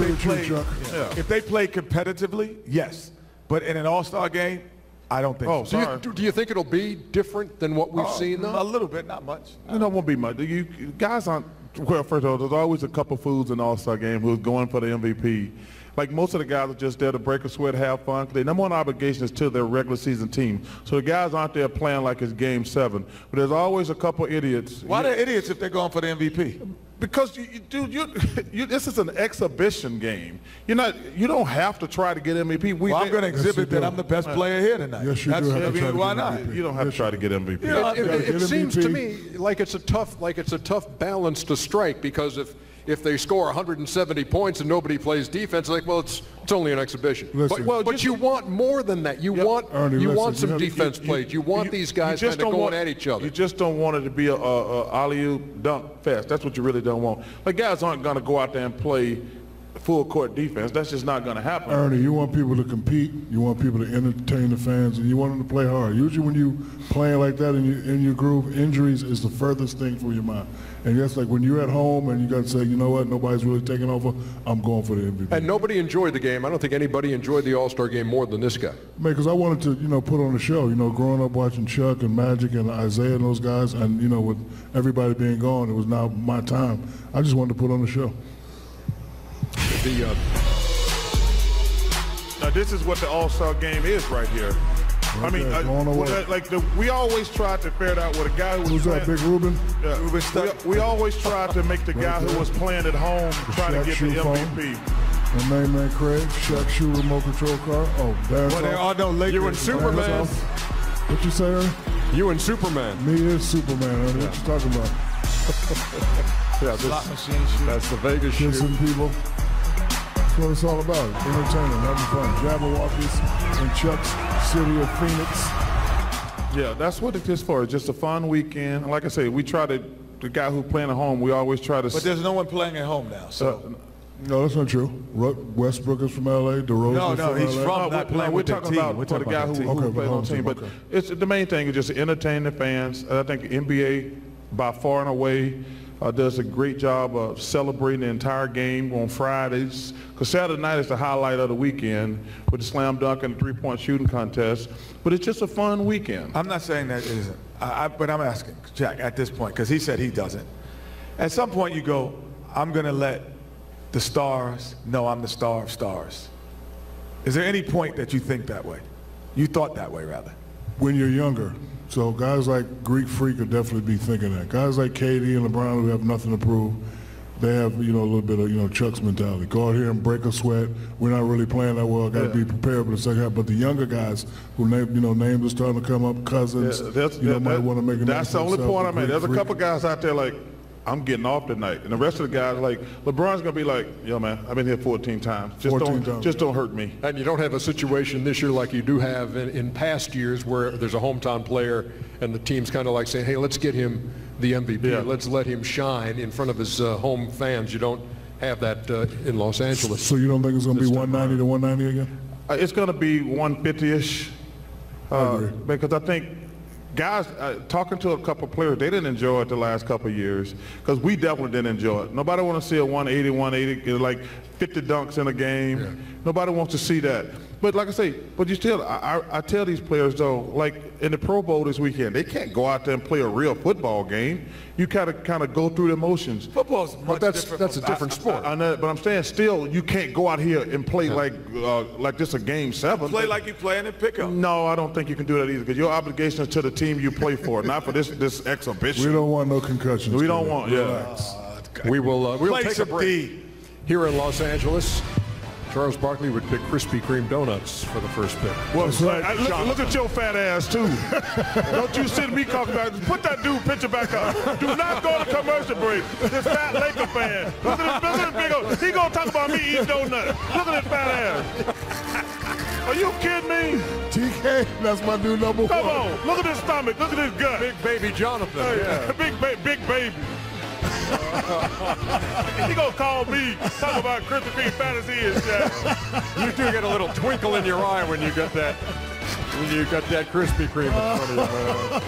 if they play competitively, yes. But in an all-star game, I don't think so. Do you think it'll be different than what we've seen, though? A little bit, not much. It won't be much. You guys aren't, well, first of all, there's always a couple fools in the all-star game who's going for the MVP. Like most of the guys are just there to break a sweat, have fun. Their number one obligation is to their regular season team. So the guys aren't there playing like it's Game 7. But there's always a couple idiots. Why are they idiots if they're going for the MVP? Because this is an exhibition game. You don't have to try to get MVP. I'm going to exhibit that I'm the best player here tonight. Yes, you do. Why not? You don't have to try to get MVP. It seems to me like it's a tough balance to strike, because if they score 170 points and nobody plays defense, like, well, it's only an exhibition. But you want more than that. You want some defense plays. You want these guys kind of going at each other. You just don't want it to be a alley-oop dunk fest. That's what you really don't want. Like, guys aren't going to go out there and play full court defense. That's just not going to happen. Ernie, you want people to compete, you want people to entertain the fans, and you want them to play hard. Usually when you playing like that in your groove, injuries is the furthest thing from your mind. And that's like when you're at home and you got to say, you know what, nobody's really taking over, I'm going for the MVP. And nobody enjoyed the game. I don't think anybody enjoyed the All-Star game more than this guy. Man, because I wanted to, put on a show. Growing up watching Chuck and Magic and Isaiah and those guys, and, with everybody being gone, it was now my time. I just wanted to put on a show. Now this is what the All-Star game is right here. I mean, we always tried to figure it out with a guy who was that, Big Ruben? We always tried to make the guy who was playing at home try to get the MVP. My main man Craig, Shaq shoe remote control car. Oh, Darren. You and Superman. What you say, Ernie? You and Superman. Me is Superman, Ernie. What you talking about? That's the Vegas shoe. Kissing people. That's what it's all about. Entertaining, having fun. Jabberwockies in Chuck's city of Phoenix. Yeah, that's what it is for. It's just a fun weekend. Like I say, we try to, the guy who's playing at home, we always try to. But there's no one playing at home now, so. No, that's not true. Westbrook is from L.A. DeRozan is from he's LA. from not playing with the team. We're talking about the guy who plays on the team. But it's the main thing is just to entertain the fans. I think the NBA, by far and away, does a great job of celebrating the entire game on Fridays. Because Saturday night is the highlight of the weekend with the slam dunk and the three-point shooting contest. But it's just a fun weekend. I'm not saying that it isn't. But I'm asking Jack at this point, because he said he doesn't. At some point you go, I'm going to let the stars know I'm the star of stars. Is there any point that you think that way? You thought that way, rather? When you're younger. So guys like Greek Freak would definitely be thinking that. Guys like KD and LeBron who have nothing to prove, they have, a little bit of, Chuck's mentality. Go out here and break a sweat. We're not really playing that well. Got to be prepared for the second half. But the younger guys who, names are starting to come up, Cousins, might want to make a name. That's the only point I made. There's a couple guys out there like, I'm getting off tonight. And the rest of the guys, like, LeBron's going to be like, yo, man, I've been here 14 times. Just don't hurt me. And you don't have a situation this year like you do have in past years where there's a hometown player and the team's kind of like saying, hey, let's get him the MVP. Yeah. Let's let him shine in front of his home fans. You don't have that in Los Angeles. So you don't think it's going to be 190 to 190 again? It's going to be 150-ish. Because I think guys, talking to a couple players, they didn't enjoy it the last couple of years because we definitely didn't enjoy it. Nobody wants to see a 180, like 50 dunks in a game. Yeah. Nobody wants to see that. But like I say, but you still, I tell these players though, like in the Pro Bowl this weekend, they can't go out there and play a real football game. You kind of go through the motions. Football's much different. That's a different sport. I know, but I'm saying still, you can't go out here and play like this a game 7. Play like you playing in pickup. No, I don't think you can do that either because your obligation is to the team you play for, not for this exhibition. We don't want no concussions. We don't want, We'll take a break. Here in Los Angeles, Charles Barkley would pick Krispy Kreme donuts for the first pick. Well, look at your fat ass, too. Don't you sit me talking about it. Put that dude picture back up. Do not go to commercial break. This fat Laker fan. Look at this big old. He going to talk about me eating donuts. Look at this fat ass. Are you kidding me? TK, that's my new number 1. Come on. Look at his stomach. Look at his gut. Big baby Jonathan. Hey, yeah. Big baby. He gonna call me, talk about Krispy Kreme fantasy and shit. You do get a little twinkle in your eye when you got that Krispy Kreme in front of you, man.